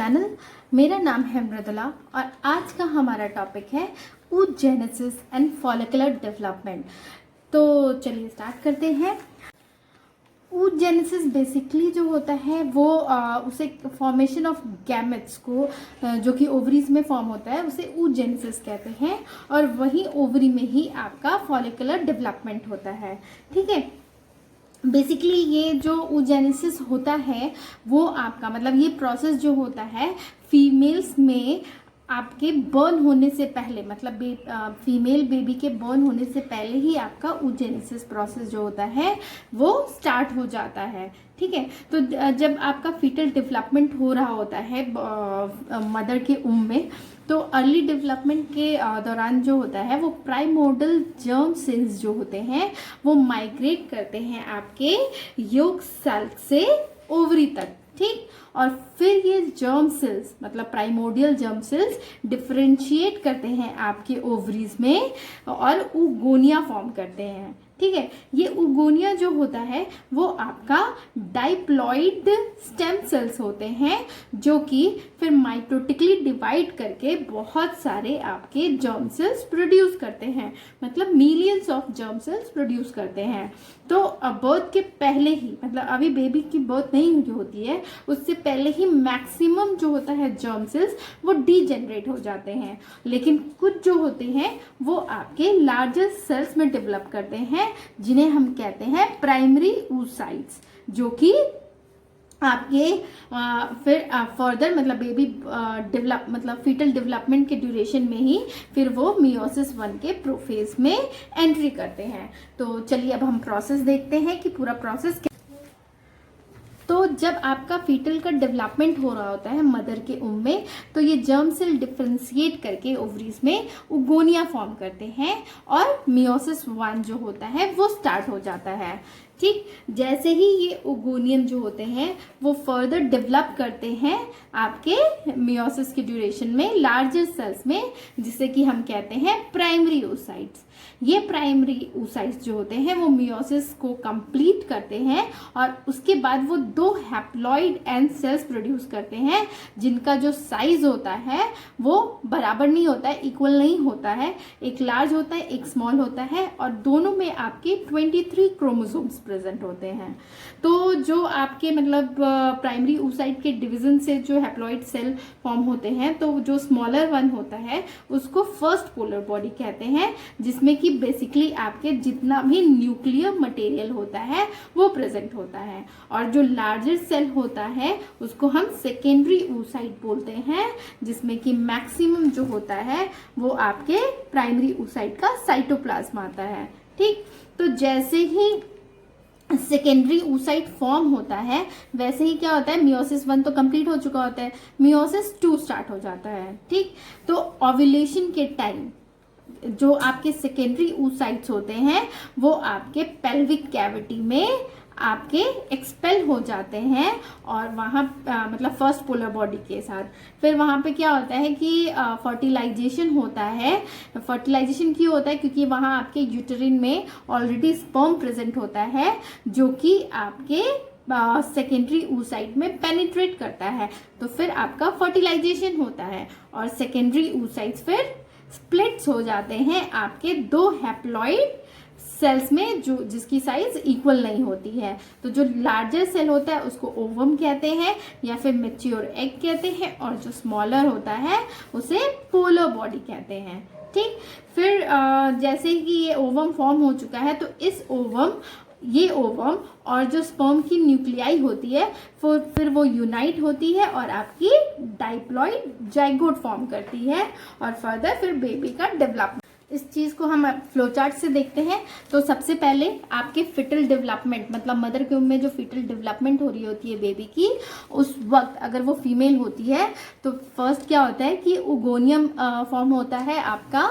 Channel. मेरा नाम है मृदुला और आज का हमारा टॉपिक है oogenesis एंड फॉलिकुलर डेवलपमेंट। तो चलिए स्टार्ट करते हैं। oogenesis बेसिकली जो होता है वो उसे फॉर्मेशन ऑफ गैमेट्स को जो कि ओवरीज में फॉर्म होता है उसे oogenesis कहते हैं, और वही ओवरी में ही आपका फॉलिकुलर डेवलपमेंट होता है। ठीक है, बेसिकली ये जो oogenesis होता है वो आपका मतलब ये प्रोसेस जो होता है फीमेल्स में आपके बर्न होने से पहले, मतलब फीमेल बेबी के बर्न होने से पहले ही आपका oogenesis प्रोसेस जो होता है वो स्टार्ट हो जाता है। ठीक है, तो जब आपका फीटल डेवलपमेंट हो रहा होता है मदर के उम्र में, तो अर्ली डेवलपमेंट के दौरान जो होता है वो प्राइमोर्डियल जर्म सेल्स जो होते हैं वो माइग्रेट करते हैं आपके योग सेल से ओवरी तक। ठीक, और फिर ये जर्म सेल्स मतलब प्राइमोर्डियल जर्म सेल्स डिफरेंशिएट करते हैं आपके ओवरीज में और oogonia फॉर्म करते हैं। ठीक है, ये oogonia जो होता है वो आपका डाइप्लॉइड स्टेम सेल्स होते हैं जो कि फिर माइटोटिकली डिवाइड करके बहुत सारे आपके जर्म सेल्स प्रोड्यूस करते हैं, मतलब millions of germ cells produce करते हैं। तो बर्थ के पहले ही, मतलब अभी बेबी की बर्थ नहीं हुई होती है उससे पहले ही मैक्सिमम जो होता है जर्म सेल्स वो डीजेनरेट हो जाते हैं, लेकिन कुछ जो होते हैं वो आपके लार्जर सेल्स में डेवलप करते हैं जिन्हें हम कहते हैं प्राइमरी oocytes, जो कि आपके फिर फर्दर मतलब बेबी डेवलप मतलब फीटल डेवलपमेंट के ड्यूरेशन में ही फिर वो मियोसिस 1 के प्रोफेज में एंट्री करते हैं। तो चलिए अब हम प्रोसेस देखते हैं कि पूरा प्रोसेस क्या। तो जब आपका फीटल का डेवलपमेंट हो रहा होता है मदर के उम्र में, तो ये जर्म सेल डिफरेंशिएट करके ओवरीज में oogonia फॉर्म करते हैं और मियोसिस 1 जो होता है वो स्टार्ट हो जाता है। ठीक, जैसे ही ये ओगोनियम जो होते हैं वो फर्दर डेवलप करते हैं आपके मियोसिस के ड्यूरेशन में लार्जर सेल्स में, जिसे कि हम कहते हैं प्राइमरी oocytes। ये प्राइमरी oocytes जो होते हैं वो मियोसिस को कंप्लीट करते हैं और उसके बाद वो 2 हैप्लॉइड एंड सेल्स प्रोड्यूस करते हैं जिनका जो साइज होता है वो बराबर नहीं होता है, इक्वल नहीं होता है। एक लार्ज होता है, एक स्मॉल होता है, और दोनों में आपके 23 क्रोमोसोम्स प्रेजेंट होते हैं। तो जो आपके मतलब प्राइमरी oocyte के डिवीजन से जो हैप्लॉइड सेल फॉर्म होते हैं, तो जो स्मॉलर वन होता है उसको फर्स्ट पोलर बॉडी कहते हैं, जिसमें कि बेसिकली आपके जितना भी न्यूक्लियर मटेरियल होता है वो प्रेजेंट होता है, और जो लार्जर सेल होता है उसको हम सेकेंडरी oocyte बोलते हैं, जिसमें कि मैक्सिमम जो होता है वो आपके प्राइमरी oocyte का साइटोप्लाज्म आता है। ठीक, तो जैसे ही सेकेंडरी oocyte फॉर्म होता है वैसे ही क्या होता है, मियोसिस 1 तो कंप्लीट हो चुका होता है, मियोसिस 2 स्टार्ट हो जाता है। ठीक, तो ओव्यूलेशन के टाइम जो आपके सेकेंडरी oocytes होते हैं वो आपके पेल्विक कैविटी में आपके एक्सपेल हो जाते हैं, और वहाँ मतलब फर्स्ट पोलर बॉडी के साथ फिर वहाँ पे क्या होता है कि फर्टिलाइजेशन होता है। फर्टिलाइजेशन क्यों होता है, क्योंकि वहाँ आपके यूटेरिन में ऑलरेडी स्पर्म प्रेजेंट होता है जो कि आपके सेकेंडरी oocyte में पेनिट्रेट करता है, तो फिर आपका फर्टिलाइजेशन होता है और सेकेंडरी oocytes फिर स्प्लिट्स हो जाते हैं आपके 2 हैप्लॉइड सेल्स में जो जिसकी साइज इक्वल नहीं होती है। तो जो लार्जर सेल होता है उसको ओवम कहते हैं या फिर मैच्योर एग कहते हैं, और जो स्मॉलर होता है उसे पोलर बॉडी कहते हैं। ठीक, फिर जैसे कि ये ओवम फॉर्म हो चुका है तो ये ओवम और जो स्पर्म की न्यूक्लियाई होती है फिर वो यूनाइट होती है और आपकी डाइप्लॉइड जाइगोट फॉर्म करती है, और फर्दर फिर बेबी का डेवलपमेंट। इस चीज़ को हम फ्लो चार्ट से देखते हैं। तो सबसे पहले आपके फीटल डेवलपमेंट मतलब मदर के उम्र में जो फीटल डेवलपमेंट हो रही होती है बेबी की, उस वक्त अगर वो फीमेल होती है तो फर्स्ट क्या होता है कि oogonia फॉर्म होता है आपका।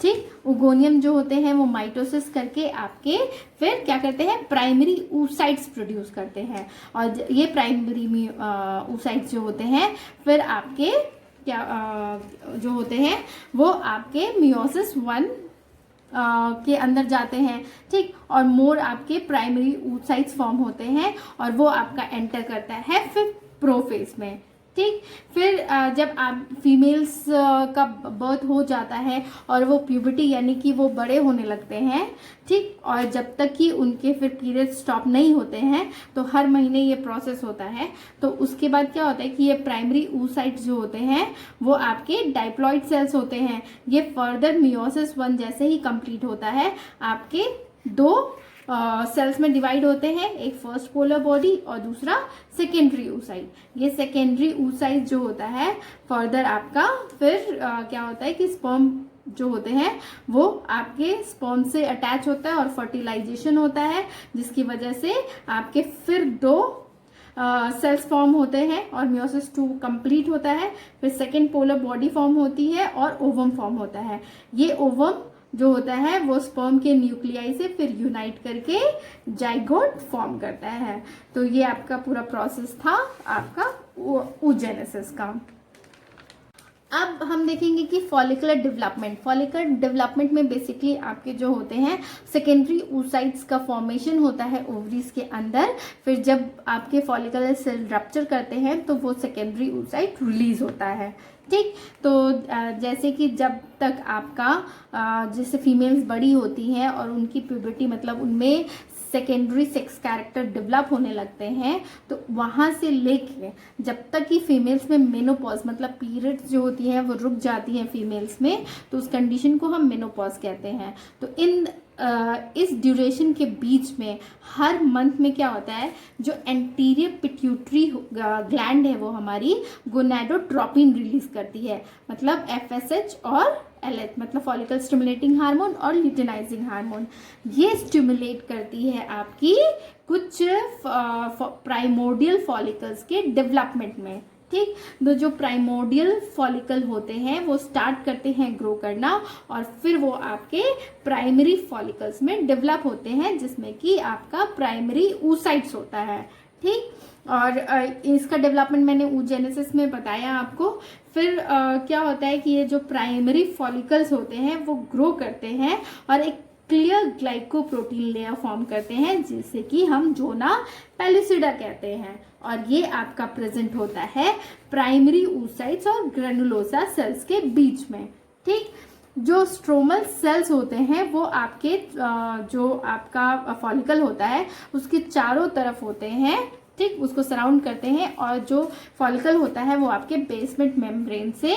ठीक, oogonia जो होते हैं वो माइटोसिस करके आपके फिर क्या करते हैं, प्राइमरी oocytes प्रोड्यूस करते हैं, और ये प्राइमरी oocytes जो होते हैं फिर आपके क्या जो होते हैं वो आपके मियोसिस 1 के अंदर जाते हैं। ठीक, और मोर आपके प्राइमरी oocytes फॉर्म होते हैं और वो आपका एंटर करता है फिर प्रोफेज में। ठीक। फिर जब आप फीमेल्स का बर्थ हो जाता है और वो प्यूबर्टी यानी कि वो बड़े होने लगते हैं, ठीक, और जब तक कि उनके फिर पीरियड स्टॉप नहीं होते हैं तो हर महीने ये प्रोसेस होता है। तो उसके बाद क्या होता है कि ये प्राइमरी oocytes जो होते हैं वो आपके डाइप्लॉइड सेल्स होते हैं। ये फर्दर मियोसिस 1 जैसे ही कंप्लीट होता है आपके दो सेल्स में डिवाइड होते हैं, एक फर्स्ट पोलर बॉडी और दूसरा सेकेंडरी oocyte। ये सेकेंडरी oocyte जो होता है फर्दर आपका फिर क्या होता है कि स्पर्म जो होते हैं वो आपके स्पर्म से अटैच होता है और फर्टिलाइजेशन होता है, जिसकी वजह से आपके फिर दो सेल्स फॉर्म होते हैं और मियोसिस 2 कंप्लीट होता है। फिर सेकेंड पोलर बॉडी फॉर्म होती है और ओवम फॉर्म होता है। ये ओवम जो होता है वो स्पर्म के न्यूक्लियाई से फिर यूनाइट करके जाइगोट फॉर्म करता है। तो ये आपका पूरा प्रोसेस था आपका oogenesis का। अब हम देखेंगे कि फॉलिकुलर डेवलपमेंट में बेसिकली आपके जो होते हैं सेकेंडरी oocytes का फॉर्मेशन होता है ओवरीज के अंदर। फिर जब आपके फॉलिकुलर सेल रप्चर करते हैं तो वो सेकेंडरी oocyte रिलीज होता है, ठीक। तो जैसे कि जब तक आपका जैसे फीमेल्स बड़ी होती हैं और उनकी प्यूबर्टी मतलब उनमें सेकेंडरी सेक्स कैरेक्टर डेवलप होने लगते हैं, तो वहाँ से लेके जब तक कि फीमेल्स में मेनोपॉज मतलब पीरियड्स जो होती हैं वो रुक जाती हैं फीमेल्स में, तो उस कंडीशन को हम मेनोपॉज कहते हैं। तो इस ड्यूरेशन के बीच में हर मंथ में क्या होता है, जो एंटीरियर पिट्यूटरी ग्लैंड है वो हमारी गोनाडोट्रोपिन रिलीज करती है, मतलब FSH और LH मतलब फॉलिकल स्टिमुलेटिंग हार्मोन और ल्यूटेनाइजिंग हार्मोन। ये स्टिमुलेट करती है आपकी कुछ प्राइमोर्डियल फॉलिकल्स के डेवलपमेंट में, ठीक। तो जो प्राइमोर्डियल फॉलिकल होते हैं वो स्टार्ट करते हैं ग्रो करना और फिर वो आपके प्राइमरी फॉलिकल्स में डेवलप होते हैं, जिसमें कि आपका प्राइमरी oocytes होता है, ठीक। और इसका डेवलपमेंट मैंने oogenesis में बताया आपको। फिर क्या होता है कि ये जो प्राइमरी फॉलिकल्स होते हैं वो ग्रो करते हैं और एक क्लियर ग्लाइकोप्रोटीन लेयर फॉर्म करते हैं, जिसे कि हम जोना पेलिसिडा कहते हैं। और ये आपका प्रेजेंट होता है प्राइमरी oocytes और ग्रेनुलोसा सेल्स के बीच में, ठीक। जो स्ट्रोमल सेल्स होते हैं वो आपके जो आपका फॉलिकल होता है उसके चारों तरफ होते हैं, ठीक, उसको सराउंड करते हैं। और जो फॉलिकल होता है वो आपके बेसमेंट मेम्ब्रेन से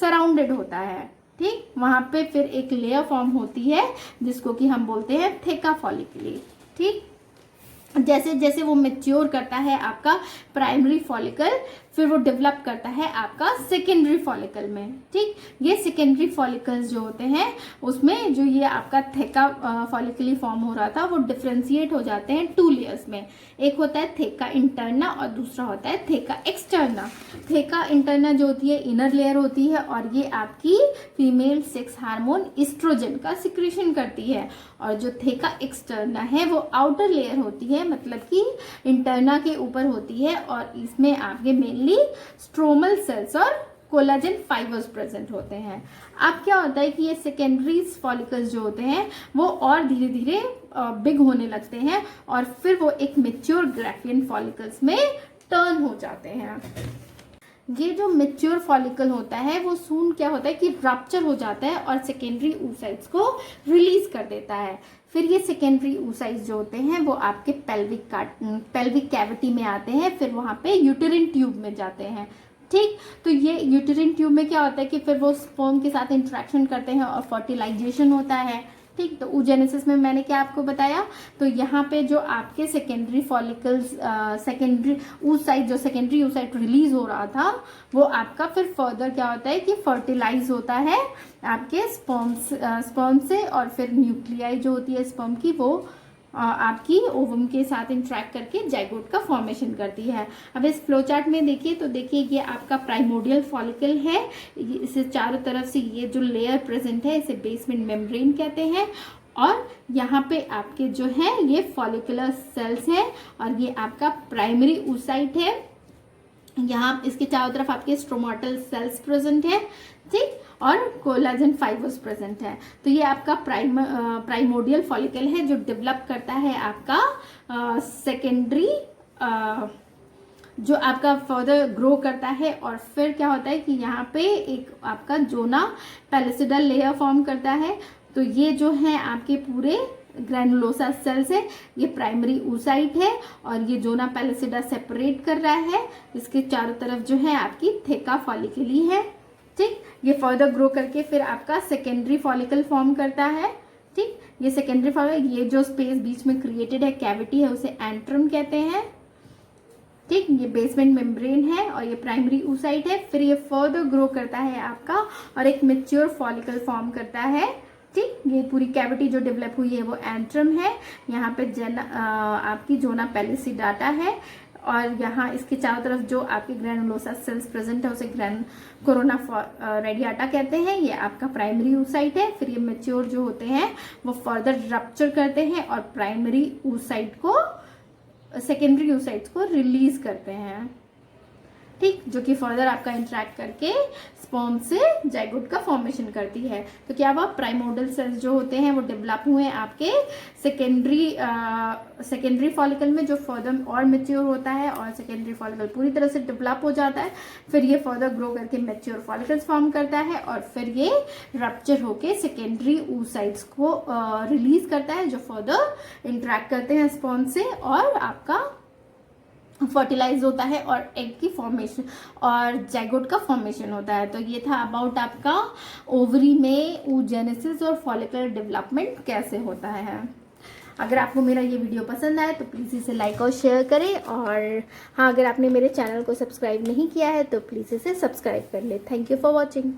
सराउंडेड होता है, ठीक। वहां पे फिर एक लेयर फॉर्म होती है जिसको कि हम बोलते हैं थेका फॉलिकली, ठीक। जैसे जैसे वो मैच्योर करता है आपका प्राइमरी फॉलिकल, फिर वो डेवलप करता है आपका सेकेंडरी फॉलिकल में, ठीक। ये सेकेंडरी फॉलिकल्स जो होते हैं उसमें जो ये आपका थेका फॉलिकली फॉर्म हो रहा था वो डिफ्रेंशिएट हो जाते हैं 2 लेयर्स में। एक होता है थेका इंटरना और दूसरा होता है थेका एक्सटर्ना। थेका इंटरना जो होती है इनर लेयर होती है और ये आपकी फीमेल सेक्स हार्मोन ईस्ट्रोजन का सिक्रेशन करती है, और जो थेका एक्सटर्ना है वो आउटर लेयर होती है, मतलब कि इंटरना के ऊपर होती है, और इसमें आपके मेनली स्ट्रोमल सेल्स और कोलाजन फाइबर्स प्रेजेंट होते हैं। अब क्या होता है कि ये सेकेंडरी फॉलिकल्स जो होते हैं वो और धीरे धीरे बिग होने लगते हैं और फिर वो एक मेच्योर ग्राफियन फॉलिकल्स में टर्न हो जाते हैं। ये जो मेच्योर फॉलिकल होता है वो सून क्या होता है कि रप्चर हो जाता है और सेकेंडरी oocytes को रिलीज कर देता है। फिर ये सेकेंडरी oocytes जो होते हैं वो आपके पेल्विक कैविटी में आते हैं, फिर वहाँ पे यूटेरिन ट्यूब में जाते हैं, ठीक। तो ये यूटेरिन ट्यूब में क्या होता है कि फिर वो स्पर्म के साथ इंटरेक्शन करते हैं और फर्टिलाइजेशन होता है, ठीक। तो oogenesis में मैंने क्या आपको बताया, तो यहाँ पे जो आपके सेकेंडरी फॉलिकल्स सेकेंडरी oocyte जो सेकेंडरी oocyte रिलीज हो रहा था वो आपका फिर फर्दर क्या होता है कि फर्टिलाइज होता है आपके स्पर्म से, और फिर न्यूक्लियाई जो होती है स्पर्म की वो आपकी ओवम के साथ इंट्रैक्ट करके जाइगोट का फॉर्मेशन करती है। अब इस फ्लो चार्ट में देखिए तो देखिए ये आपका प्राइमोर्डियल फॉलिकल है, इसे चारों तरफ से ये जो लेयर प्रेजेंट है इसे बेसमेंट मेम्ब्रेन कहते हैं, और यहाँ पे आपके जो है ये फॉलिकुलर सेल्स हैं और ये आपका प्राइमरी oocyte है। यहाँ इसके चारों तरफ आपके स्ट्रोमाटल सेल्स प्रेजेंट है, ठीक, और कोलाजन फाइबर्स प्रेजेंट है। तो ये आपका प्राइमोर्डियल फॉलिकल है जो डेवलप करता है आपका सेकेंडरी जो आपका फर्दर ग्रो करता है और फिर क्या होता है कि यहाँ पे एक आपका जोना पैलिसिडा लेयर फॉर्म करता है। तो ये जो है आपके पूरे ग्रैनुलोसा सेल्स है, ये प्राइमरी oocyte है और ये जोना पैलिसिडा सेपरेट कर रहा है। इसके चारों तरफ जो है आपकी थेका फॉलिकली है, ठीक। ये फर्दर ग्रो करके फिर आपका सेकेंडरी फॉलिकल फॉर्म करता है, ठीक। ये सेकेंडरी फॉलिकल, ये जो स्पेस बीच में क्रिएटेड है, कैविटी है, उसे एंट्रम कहते हैं, ठीक। ये बेसमेंट मेम्ब्रेन है और ये प्राइमरी oocyte है। फिर ये फर्दर ग्रो करता है आपका और एक मैच्योर फॉलिकल फॉर्म करता है, ठीक। ये पूरी कैविटी जो डेवलप हुई है वो एंट्रम है। यहाँ पे आपकी जोना पैलिसिडाटा है और यहाँ इसके चारों तरफ जो आपके ग्रैनुलोसा सेल्स प्रेजेंट है उसे कोरोना रेडियाटा कहते हैं। ये आपका प्राइमरी oocyte है। फिर ये मैच्योर जो होते हैं वो फर्दर रप्चर करते हैं और प्राइमरी oocyte को सेकेंडरी oocytes को रिलीज करते हैं, ठीक, जो कि फर्दर आपका इंटरेक्ट करके स्पर्म से जाइगोट का फॉर्मेशन करती है। तो क्या हुआ, प्राइमोर्डियल सेल्स जो होते हैं वो डेवलप हुए आपके सेकेंडरी फॉलिकल में, जो फर्दर और मैच्योर होता है और सेकेंडरी फॉलिकल पूरी तरह से डेवलप हो जाता है। फिर ये फर्दर ग्रो करके मैच्योर फॉलिकल्स फॉर्म करता है और फिर ये रप्चर होके सेकेंडरी oocytes को रिलीज करता है, जो फर्दर इंटरेक्ट करते हैं स्पर्म से और आपका फर्टिलाइज होता है और एग की फॉर्मेशन और जाइगोट का फॉर्मेशन होता है। तो ये था अबाउट आपका ओवरी में oogenesis और फॉलिकुलर डेवलपमेंट कैसे होता है। अगर आपको मेरा ये वीडियो पसंद आए तो प्लीज़ इसे लाइक और शेयर करें, और हाँ, अगर आपने मेरे चैनल को सब्सक्राइब नहीं किया है तो प्लीज़ इसे सब्सक्राइब कर ले। Thank you for watching.